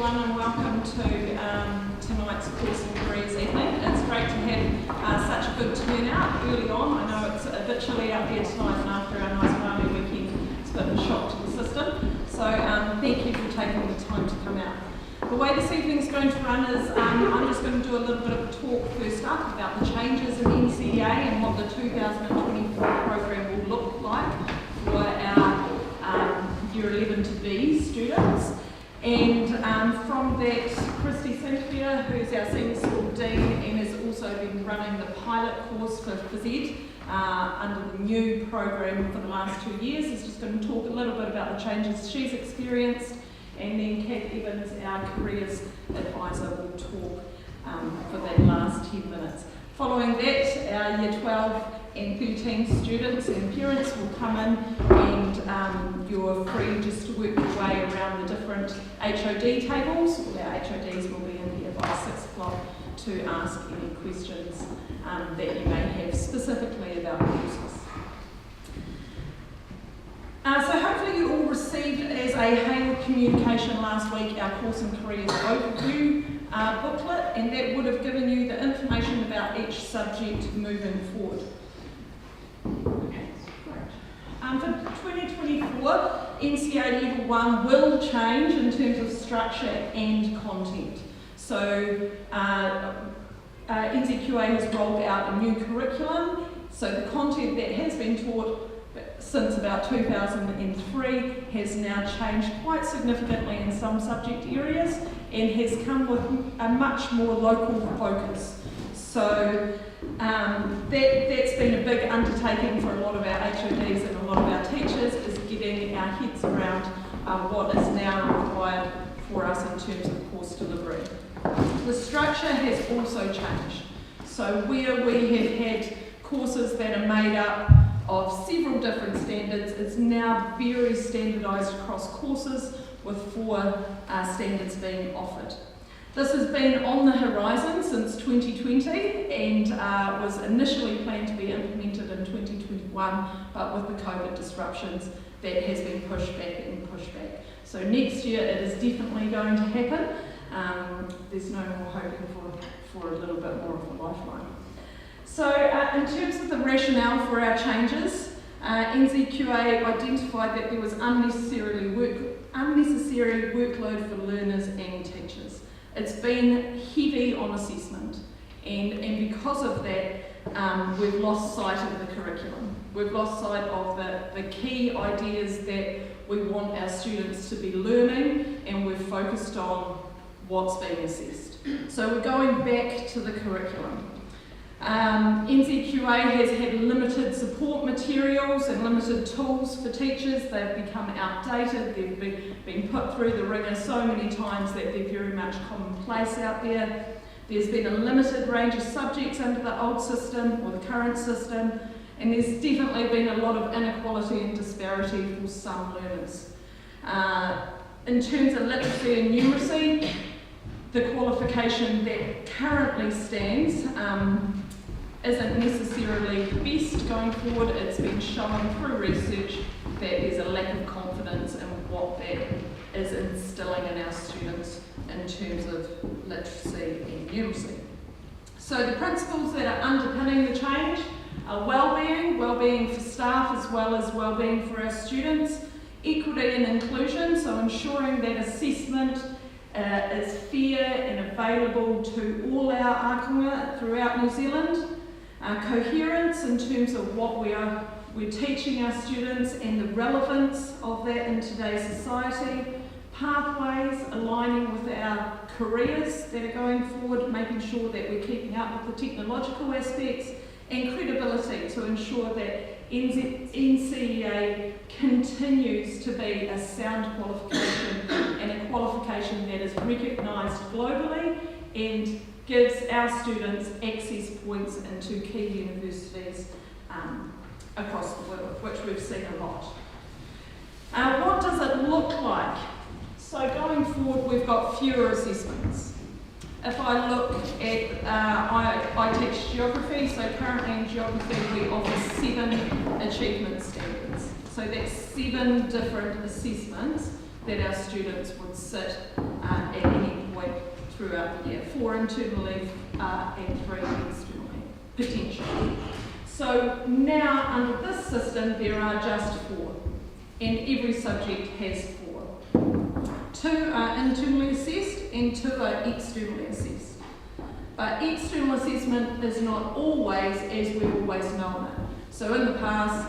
everyone, and welcome to tonight's Course and Careers evening. It's great to have such a good turnout early on. I know it's a bit chilly out there tonight, and after our nice balmy weekend, it's a bit of a shock to the system. So thank you for taking the time to come out. The way this evening's going to run is I'm just going to do a little bit of a talk first up about the changes in NCEA and what the 2024 program will look like for our Year 11 to B students. And from that, Christy Cynthia, who's our Senior School Dean and has also been running the pilot course for phys ed under the new program for the last 2 years, is just going to talk a little bit about the changes she's experienced. And then Kath Evans, our careers advisor, will talk for that last 10 minutes. Following that, our Year 12 and 13 students and parents will come in, and you're free just to work your way around the different HOD tables. All our HODs will be in here by 6 o'clock to ask any questions that you may have specifically about courses. So hopefully you all received as a Hayward communication last week our Course and Careers overview booklet, and that would have given you the information about each subject moving forward. Okay, great. For 2024, NCEA Level 1 will change in terms of structure and content. So NCEA has rolled out a new curriculum, so the content that has been taught since about 2003 has now changed quite significantly in some subject areas and has come with a much more local focus. So that's been a big undertaking for a lot of our HODs and a lot of our teachers, is getting our heads around what is now required for us in terms of course delivery. The structure has also changed. So where we have had courses that are made up of several different standards, it's now very standardised across courses with 4 standards being offered. This has been on the horizon since 2020 and was initially planned to be implemented in 2021, but with the COVID disruptions that has been pushed back and pushed back. So next year it is definitely going to happen. There's no more hoping for a little bit more of a lifeline. So in terms of the rationale for our changes, NCEA identified that there was unnecessary workload for learners and teachers. It's been heavy on assessment, and because of that, we've lost sight of the curriculum. We've lost sight of the key ideas that we want our students to be learning, and we've focused on what's being assessed. So we're going back to the curriculum. NCEA has had limited support materials and limited tools for teachers. They've become outdated, they've been put through the ringer so many times that they're very much commonplace out there. There's been a limited range of subjects under the old system or the current system, and there's definitely been a lot of inequality and disparity for some learners. In terms of literacy and numeracy, the qualification that currently stands isn't necessarily the best going forward. It's been shown through research that there's a lack of confidence in what that is instilling in our students in terms of literacy and numeracy. So the principles that are underpinning the change are well-being for staff as well as well-being for our students, equity and inclusion, so ensuring that assessment is fair and available to all our ākonga throughout New Zealand. Coherence in terms of what we're teaching our students and the relevance of that in today's society. Pathways aligning with our careers that are going forward, making sure that we're keeping up with the technological aspects, and credibility to ensure that NCEA continues to be a sound qualification and a qualification that is recognised globally and gives our students access points into key universities across the world, which we've seen a lot. What does it look like? So going forward, we've got fewer assessments. If I look at, I teach geography, so currently in geography we offer 7 achievement standards. So that's 7 different assessments that our students would sit at any point throughout the year. 4 internally and 3 externally, potentially. So now under this system there are just 4, and every subject has 4. 2 are internally assessed and 2 are externally assessed. But external assessment is not always as we've always known it. So in the past,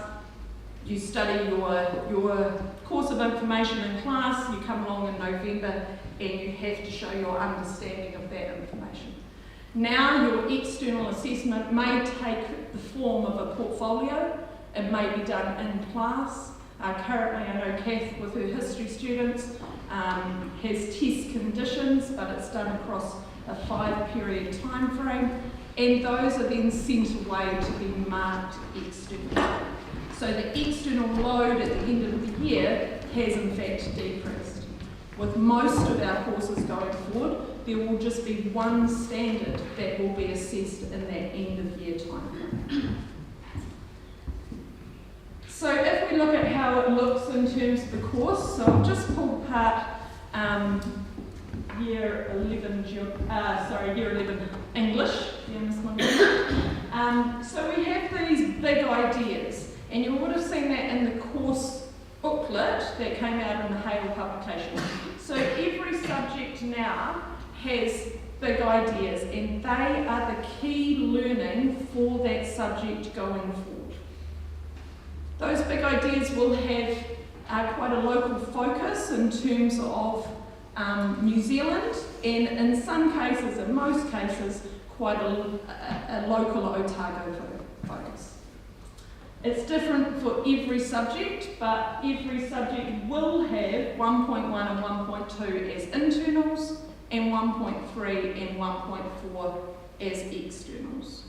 you study your course of information in class, you come along in November and you have to show your understanding of that information. Now your external assessment may take the form of a portfolio, it may be done in class. Currently I know Kath with her history students has test conditions, but it's done across a 5-period time frame, and those are then sent away to be marked externally. So the external load at the end of the year has in fact decreased. With most of our courses going forward, there will just be one standard that will be assessed in that end of year time frame. So if we look at how it looks in terms of the course, so I've just pulled apart year 11 English. So we have these big ideas, and you would have seen that in the course booklet that came out in the Hale publication. So every subject now has big ideas, and they are the key learning for that subject going forward. Those big ideas will have quite a local focus in terms of New Zealand, and in some cases, in most cases, quite a local Otago focus. It's different for every subject, but every subject will have 1.1 and 1.2 as internals, and 1.3 and 1.4 as externals.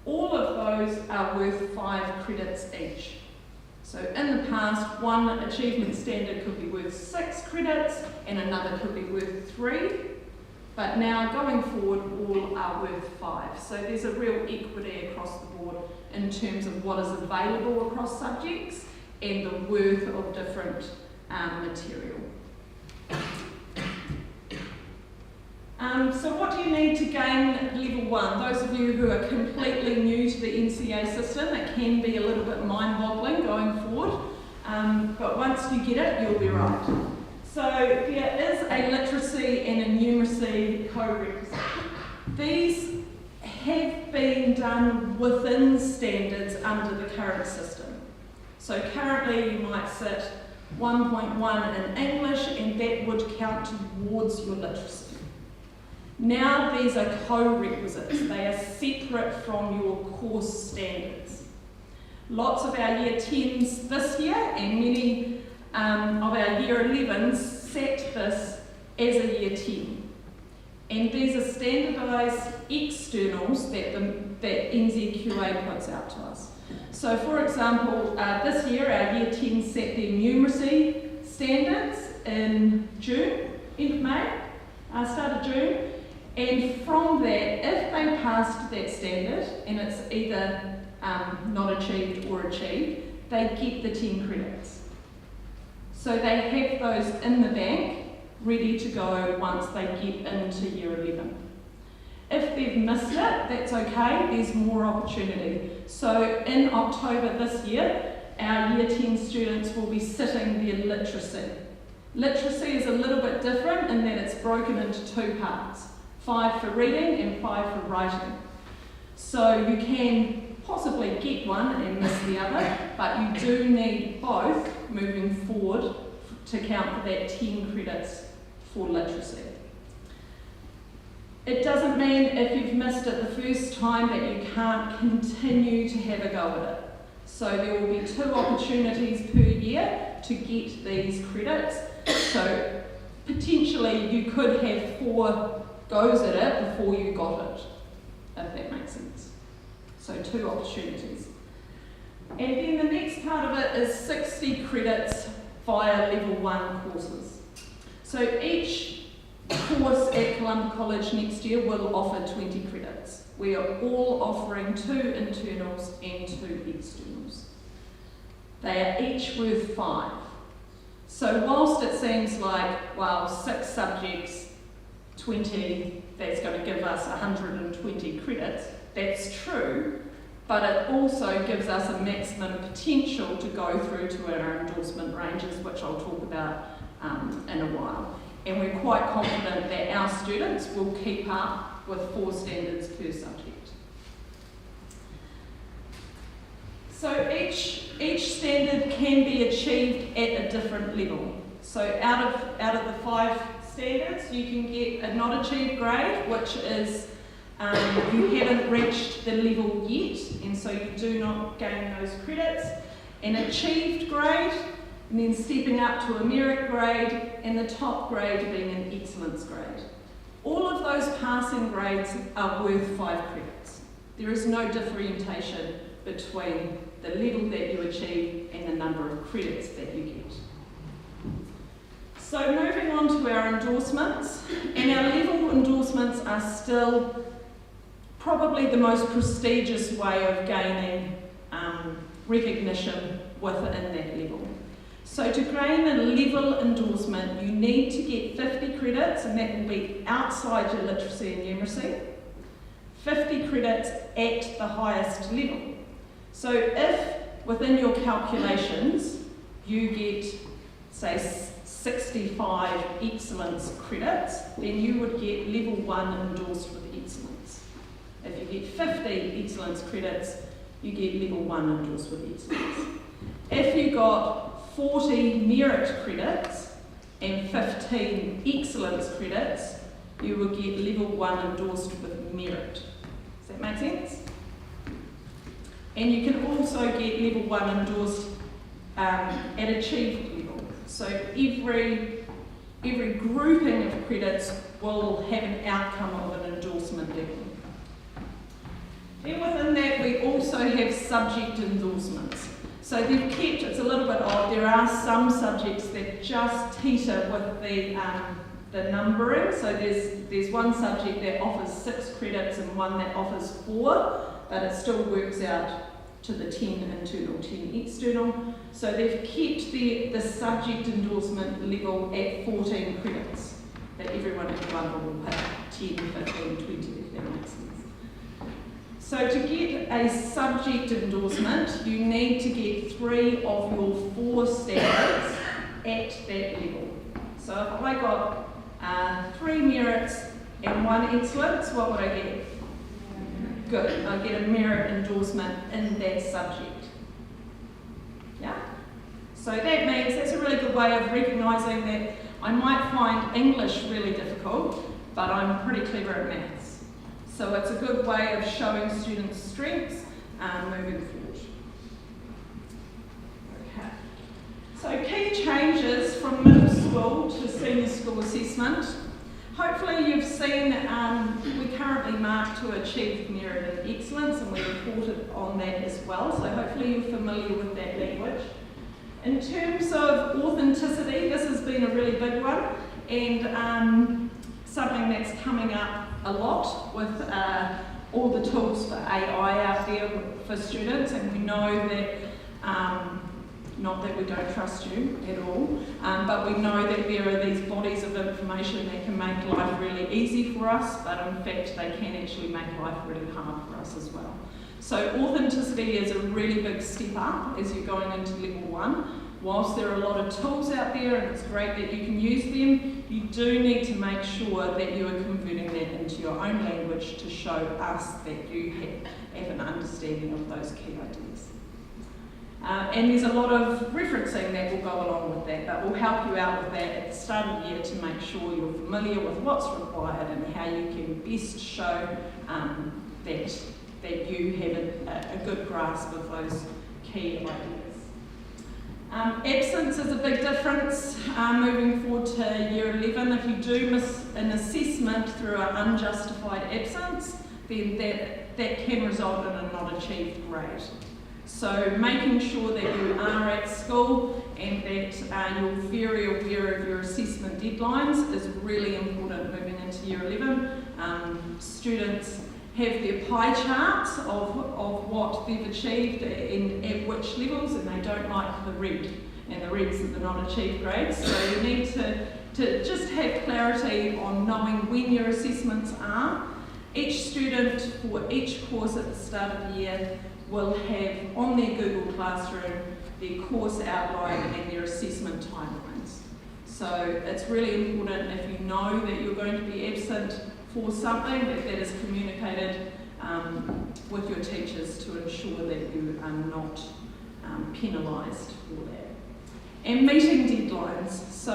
All of those are worth 5 credits each. So in the past, one achievement standard could be worth 6 credits and another could be worth 3, but now going forward all are worth 5. So there's a real equity across the board in terms of what is available across subjects and the worth of different material. So what do you need to gain level 1? Those of you who are completely new to the NCEA system, it can be a little bit mind-boggling going forward, but once you get it, you'll be right. So there is a literacy and a numeracy co-requisite. These have been done within standards under the current system. So currently you might sit 1.1 in English, and that would count towards your literacy. Now these are co-requisites. They are separate from your course standards. Lots of our year 10s this year and many of our year 11s set this as a year 10. And these are standardised externals that NCEA puts out to us. So for example, this year our year 10 set their numeracy standards in June, end of May, start of June. And from that, if they passed that standard, and it's either not achieved or achieved, they get the 10 credits. So they have those in the bank, ready to go once they get into year 11. If they've missed it, that's okay, there's more opportunity. So in October this year, our year 10 students will be sitting their literacy. Literacy is a little bit different in that it's broken into 2 parts. 5 for reading and 5 for writing. So you can possibly get one and miss the other, but you do need both moving forward to count for that 10 credits for literacy. It doesn't mean if you've missed it the first time that you can't continue to have a go at it. So there will be 2 opportunities per year to get these credits. So potentially you could have 4 goes at it before you got it, if that makes sense. So 2 opportunities. And then the next part of it is 60 credits via level 1 courses. So each course at Columbia College next year will offer 20 credits. We are all offering 2 internals and 2 externals. They are each worth 5. So whilst it seems like, well, 6 subjects, 20, that's going to give us 120 credits, that's true, but it also gives us a maximum potential to go through to our endorsement ranges, which I'll talk about in a while. And we're quite confident that our students will keep up with 4 standards per subject. So each standard can be achieved at a different level. So out of the 5 standards, you can get a not achieved grade, which is you haven't reached the level yet, and so you do not gain those credits. An achieved grade, and then stepping up to a merit grade, and the top grade being an excellence grade. All of those passing grades are worth 5 credits. There is no differentiation between the level that you achieve and the number of credits that you get. So moving on to our endorsements, and our level endorsements are still probably the most prestigious way of gaining recognition within that level. So to gain a level endorsement, you need to get 50 credits, and that will be outside your literacy and numeracy, 50 credits at the highest level. So if within your calculations you get, say, 65 excellence credits, then you would get level 1 endorsed with excellence. If you get 50 excellence credits, you get level 1 endorsed with excellence. If you got 40 merit credits and 15 excellence credits, you will get level 1 endorsed with merit. Does that make sense? And you can also get level 1 endorsed at achieved level. So every grouping of credits will have an outcome of an endorsement level. Then within that, we also have subject endorsements. So they've kept, it's a little bit odd, there are some subjects that just teeter with the numbering. So there's one subject that offers 6 credits and one that offers 4, but it still works out to the 10 internal, 10 external. So they've kept the subject endorsement level at 14 credits, that everyone in the bundle will pick 10, 15, 20, if that makes sense. So to get a subject endorsement, you need to get 3 of your 4 standards at that level. So if I got 3 merits and 1 excellence, what would I get? Good, I get a merit endorsement in that subject. Yeah? So that means that's a really good way of recognising that I might find English really difficult, but I'm pretty clever at maths. So it's a good way of showing students' strengths moving forward. Okay. So key changes from middle school to senior school assessment. Hopefully you've seen we currently mark to achieve merit and excellence, and we reported on that as well, so hopefully you're familiar with that language. In terms of authenticity, this has been a really big one, and something that's coming up a lot with all the tools for AI out there for students, and we know that not that we don't trust you at all, but we know that there are these bodies of information that can make life really easy for us, but in fact they can actually make life really hard for us as well. So authenticity is a really big step up as you're going into level 1. Whilst there are a lot of tools out there and it's great that you can use them, you do need to make sure that you are converting that into your own language to show us that you have an understanding of those key ideas. And there's a lot of referencing that will go along with that, but we'll help you out with that at the start of the year to make sure you're familiar with what's required and how you can best show that you have a good grasp of those key ideas. Absence is a big difference moving forward to year 11. If you do miss an assessment through an unjustified absence, then that can result in a not achieved grade. So making sure that you are at school and that you're very aware of your assessment deadlines is really important moving into year 11. Students have their pie charts of what they've achieved and at which levels, and they don't like the red. and the reds are the not achieved grades. So you need to just have clarity on knowing when your assessments are. Each student for each course at the start of the year will have on their Google Classroom their course outline and their assessment timelines. So it's really important, if you know that you're going to be absent for something, that is communicated with your teachers to ensure that you are not penalised for that. And meeting deadlines. So,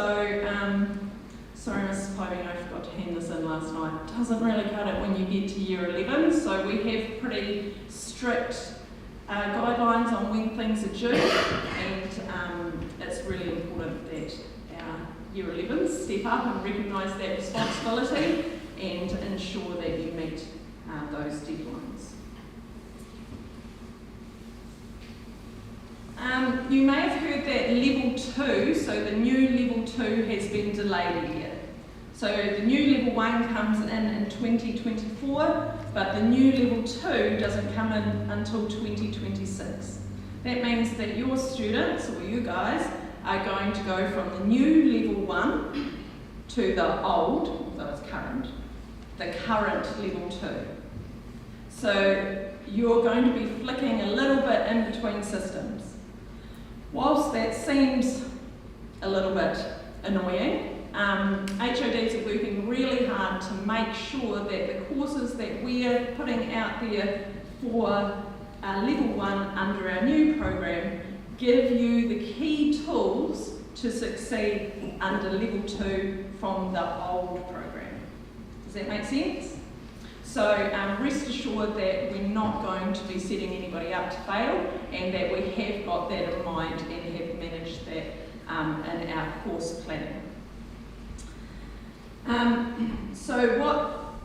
sorry Mrs. Piving, I forgot to hand this in last night. It doesn't really cut it when you get to year 11, so we have pretty strict guidelines on when things are due, and it's really important that our year 11s step up and recognise that responsibility and ensure that you meet those deadlines. You may have heard that level 2, so the new level 2 has been delayed a year. So the new level 1 comes in 2024, but the new level 2 doesn't come in until 2026. That means that your students, or you guys, are going to go from the new level 1 to the old, although it's current, the current level 2. So you're going to be flicking a little bit in between systems. Whilst that seems a little bit annoying, HODs are working really hard to make sure that the courses that we are putting out there for level 1 under our new program give you the key tools to succeed under level 2 from the old program. Does that make sense? So rest assured that we're not going to be setting anybody up to fail, and that we have got that in mind and have managed that in our course planning. So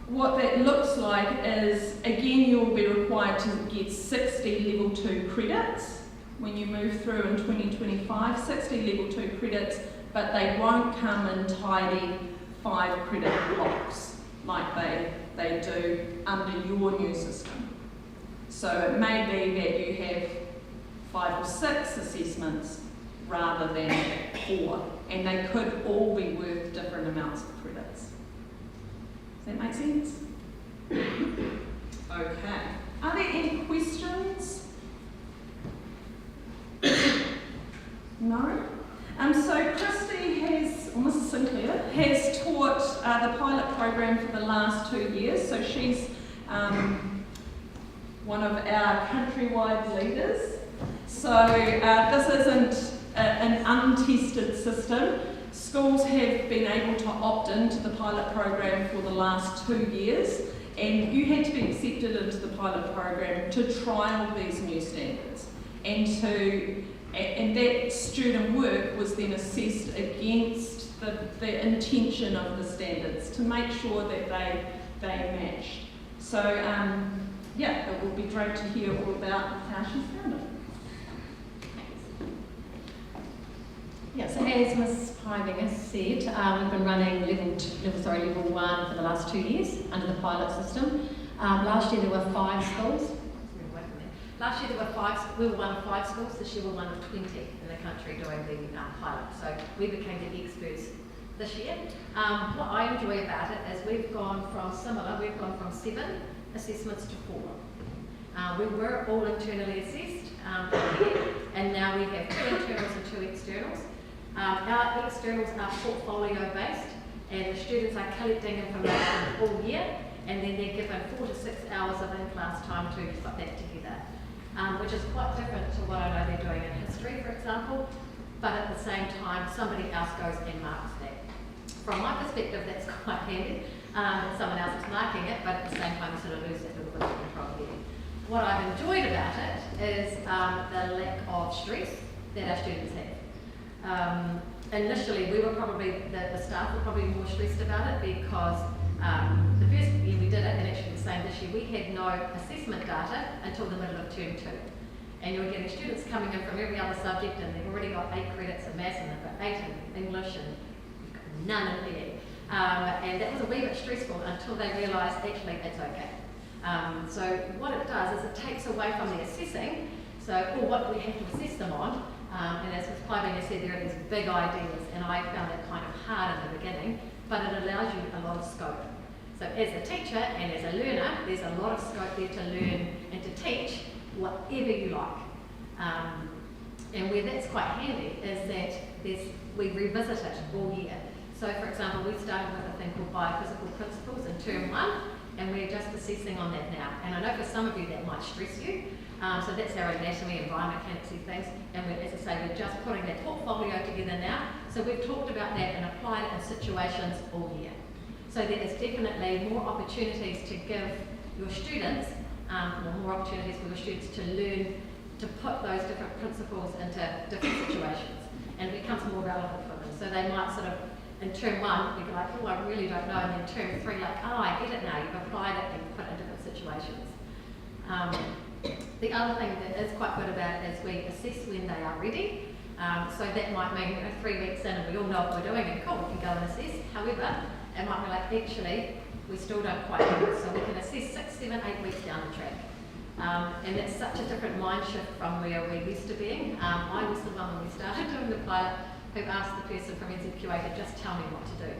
what that looks like is, again, you'll be required to get 60 level 2 credits when you move through in 2025, 60 level 2 credits, but they won't come in tidy 5 credit blocks like they do under your new system. So it may be that you have 5 or 6 assessments rather than 4, and they could all be worth different amounts of credits. Does that make sense? Okay. Are there any questions? No? So Christy has, or Mrs. Sinclair, has taught the pilot program for the last 2 years, so she's one of our countrywide leaders. So this isn't an untested system. Schools have been able to opt into the pilot program for the last 2 years, and you had to be accepted into the pilot program to trial these new standards, and that student work was then assessed against the intention of the standards to make sure that they matched. So yeah, it will be great to hear all about how she's found it. Yeah, so as Ms. Piving has said, we've been running level 1 for the last 2 years under the pilot system. Last year there were 5 schools. Last year there were we were one of 5 schools. This year we're one of 20 in the country doing the pilot. So we became the experts this year. What I enjoy about it is we've gone from 7 assessments to 4. We were all internally assessed, and now we have 2 internals and 2 externals. Our externals are portfolio based, and the students are collecting information all year, and then they're given 4 to 6 hours of in-class time to put that together, which is quite different to what I know they're doing in history, for example, but at the same time somebody else goes and marks that. From my perspective, that's quite handy. Someone else is marking it, but at the same time you sort of lose that little bit of control here. What I've enjoyed about it is the lack of stress that our students have. Initially, the staff were probably more stressed about it because the first year we did it, and actually the same this year, we had no assessment data until the middle of term 2. And you were getting students coming in from every other subject, and they've already got 8 credits in maths, and they've got 8 in English, and you've got none in PE. And that was a wee bit stressful until they realised actually it's okay. So what it does is it takes away from the assessing, so what do we have to assess them on, And as Ms. Pybing has said, there are these big ideas, and I found that kind of hard in the beginning, but it allows you a lot of scope. So as a teacher and as a learner, there's a lot of scope there to learn and to teach whatever you like. And where that's quite handy is that we revisit it all year. So for example, we started with a thing called biophysical principles in term 1, and we're just assessing on that now. And I know for some of you that might stress you. So that's our anatomy and biomechanics things. And as I say, we're just putting that portfolio together now. So we've talked about that and applied it in situations all year. So there is definitely more opportunities to give your students, or more opportunities for your students to learn to put those different principles into different situations. And it becomes more relevant for them. So they might sort of, in term 1, be like, oh, I really don't know. And then term 3, like, oh, I get it now. You've applied it and put it in different situations. The other thing that is quite good about it is we assess when they are ready. So that might mean 3 weeks in and we all know what we're doing and cool, we can go and assess. However, it might be like, actually, we still don't quite know it. So we can assess 6, 7, 8 weeks down the track. And that's such a different mind shift from where we're used to being. I was the one when we started doing the pilot who asked the person from NCEA to just tell me what to do.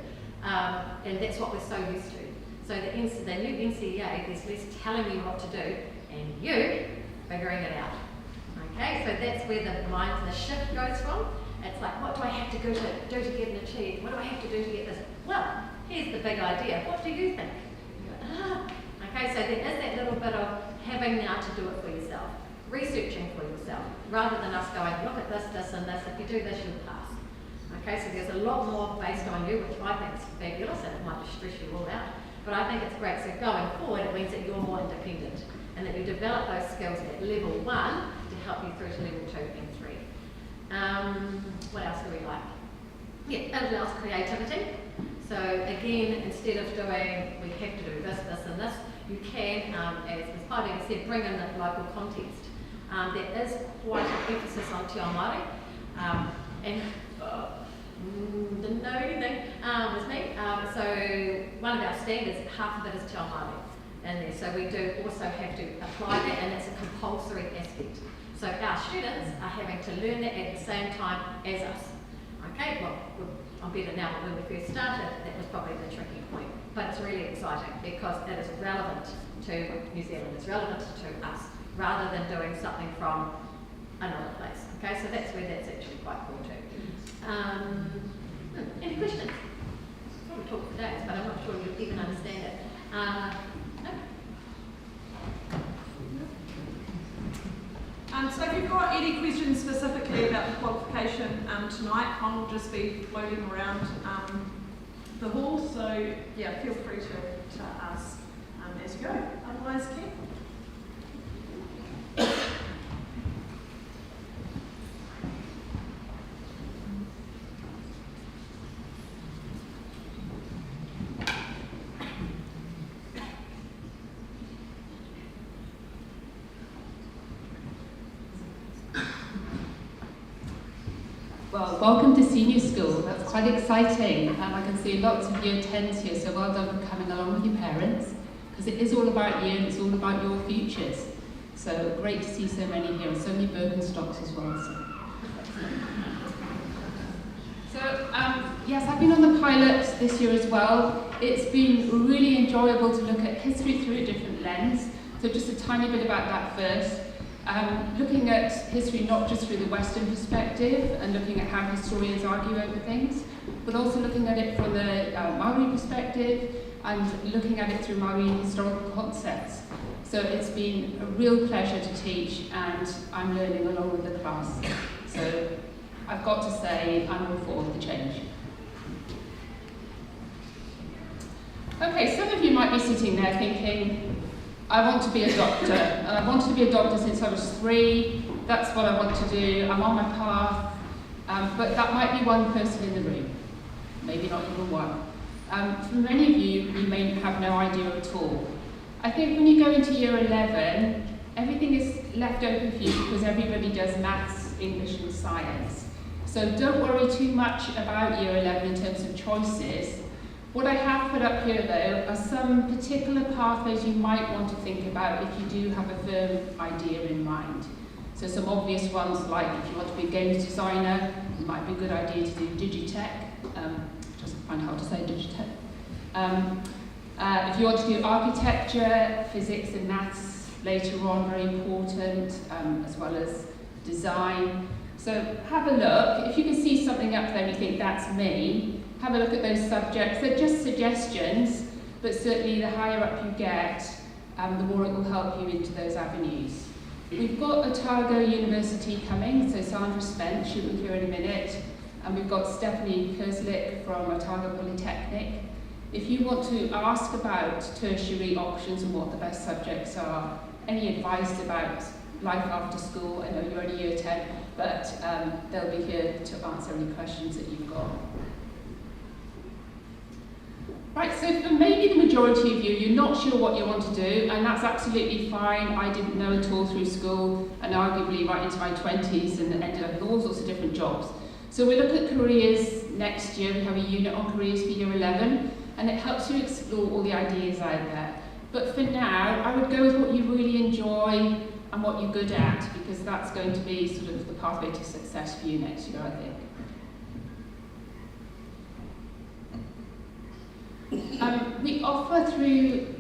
And that's what we're so used to. So the new NCEA, there's less telling you what to do and you figuring it out. Okay, so that's where the shift goes from. It's like, what do I have to do to get it achieved? What do I have to do to get this? Well, here's the big idea. What do you think? You go, Okay, so there is that little bit of having now to do it for yourself, researching for yourself, rather than us going, look at this, this, and this. If you do this, you'll pass. Okay, so there's a lot more based on you, which I think is fabulous, and it might just stress you all out. But I think it's great. So going forward, it means that you're more independent and that you develop those skills at level 1 to help you through to level 2 and 3. What else do we like? Yeah, it allows creativity. So again, instead of doing, we have to do this, this, and this, you can, as Ms. Pybing said, bring in the local context. There is quite an emphasis on Te Ao Māori, and didn't know anything was me. So one of our standards, half of it is Te Ao Māori in there. So we do also have to apply that, and it's a compulsory aspect. So our students are having to learn that at the same time as us. Okay, well, I'm better now, but when we first started, that was probably the tricky point. But it's really exciting because it is relevant to New Zealand, it's relevant to us, rather than doing something from another place. Okay, so that's where that's actually quite cool too. Any questions? I'll probably talk for days, but I'm not sure you'll even understand it. No? So if you've got any questions specifically about the qualification tonight, one will just be floating around the hall, so yeah, feel free to ask as you go. Otherwise, Ken? Well, welcome to senior school. That's quite exciting. I can see lots of year 10s here, so well done for coming along with your parents, because it is all about you and it's all about your futures. So great to see so many here, and so many Birkenstocks as well. So yes, I've been on the pilot this year as well. It's been really enjoyable to look at history through a different lens. So just a tiny bit about that first. Looking at history not just through the Western perspective and looking at how historians argue over things, but also looking at it from the Maori perspective and looking at it through Maori historical concepts. So it's been a real pleasure to teach, and I'm learning along with the class. So I've got to say I'm all for the change. Okay, some of you might be sitting there thinking, I want to be a doctor, and I wanted to be a doctor since I was 3. That's what I want to do. I'm on my path. But that might be one person in the room, maybe not even one. For many of you, you may have no idea at all. I think when you go into year 11, everything is left open for you because everybody does maths, English, and science. So don't worry too much about year 11 in terms of choices. What I have put up here, though, are some particular pathways you might want to think about if you do have a firm idea in mind. So some obvious ones, like if you want to be a games designer, it might be a good idea to do Digitech, just find hard to say Digitech. If you want to do architecture, physics and maths later on, very important, as well as design. So have a look. If you can see something up there and you think that's me, have a look at those subjects. They're just suggestions, but certainly the higher up you get, the more it will help you into those avenues. We've got Otago University coming, so Sandra Spence, she'll be here in a minute, and we've got Stephanie Kerslick from Otago Polytechnic. If you want to ask about tertiary options and what the best subjects are, any advice about life after school, I know you're only year 10, but they'll be here to answer any questions that you've got. Right, so for maybe the majority of you, you're not sure what you want to do, and that's absolutely fine. I didn't know at all through school, and arguably right into my 20s, and ended up with all sorts of different jobs. So we look at careers next year. We have a unit on careers for year 11, and it helps you explore all the ideas out there. But for now, I would go with what you really enjoy and what you're good at, because that's going to be sort of the pathway to success for you next year, I think.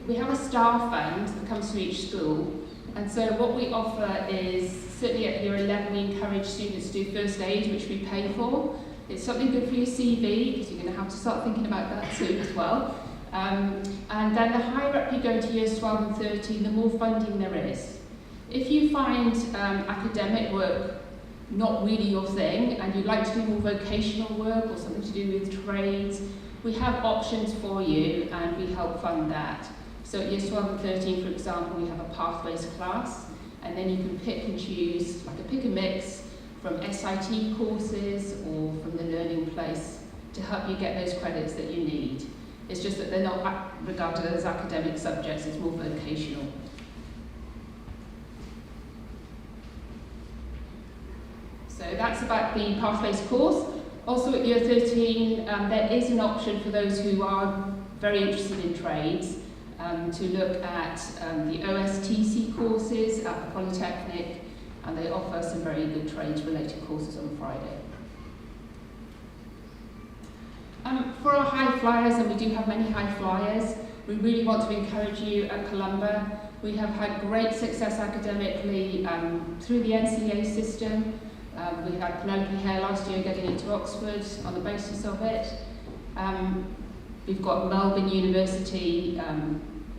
We have a star fund that comes through each school, and so what we offer is, certainly at year 11, we encourage students to do first aid, which we pay for. It's something good for your CV, because you're going to have to start thinking about that soon as well. And then the higher up you go to years 12 and 13, the more funding there is. If you find academic work not really your thing, and you'd like to do more vocational work or something to do with trades, we have options for you, and we help fund that. So at years 12 and 13, for example, we have a pathways class, and then you can pick and choose, like a pick and mix, from SIT courses or from the learning place to help you get those credits that you need. It's just that they're not regarded as academic subjects, it's more vocational. So that's about the pathways course. Also at year 13, there is an option for those who are very interested in trades to look at the OSTC courses at the Polytechnic, and they offer some very good trades-related courses on Friday. For our high flyers, and we do have many high flyers, we really want to encourage you at Columba. We have had great success academically through the NCEA system. We had Penelope Hare last year getting into Oxford on the basis of it. We've got Melbourne University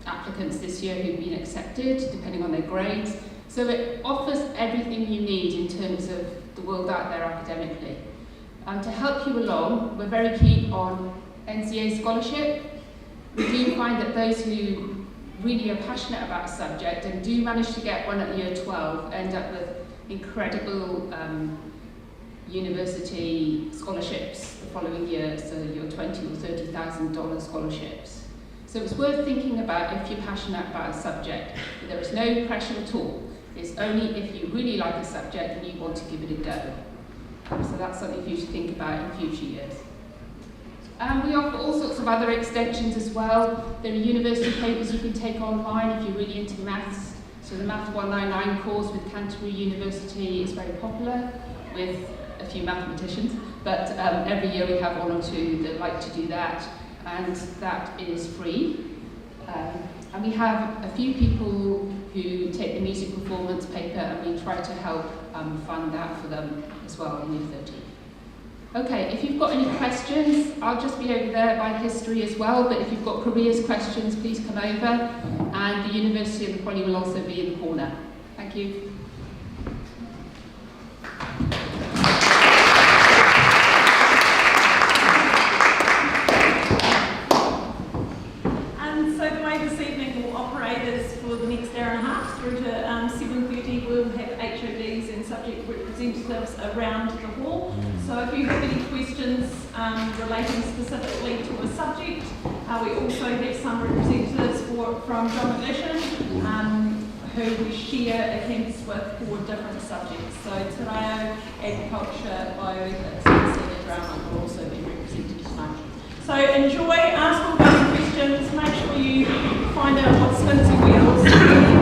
applicants this year who've been accepted, depending on their grades. So it offers everything you need in terms of the world out there academically. To help you along, we're very keen on NCEA scholarship. We do find that those who really are passionate about a subject and do manage to get one at year 12 end up with incredible university scholarships the following year, so your $20,000 or $30,000 scholarships. So it's worth thinking about if you're passionate about a subject. There is no pressure at all. It's only if you really like a subject and you want to give it a go. So that's something for you to think about in future years. We offer all sorts of other extensions as well. There are university papers you can take online if you're really into maths. So the Math 199 course with Canterbury University is very popular with a few mathematicians, but every year we have one or two that like to do that, and that is free. And we have a few people who take the music performance paper, and we try to help fund that for them as well in year 13. Okay, if you've got any questions, I'll just be over there by history as well, but if you've got careers questions, please come over, and the University of the Poly will also be in the corner. Thank you. And so the way this evening will operate is for the next hour and a half through to 7:30, we'll have HODs and subject representatives around the hall. So if you have any questions relating specifically to a subject, we also have some representatives from John McGlishan who we share a campus with for different subjects. So Te Reo, agriculture, bioethics, and senior drama will also be represented tonight. So enjoy, ask all those questions, make sure you find out what spins your wheels.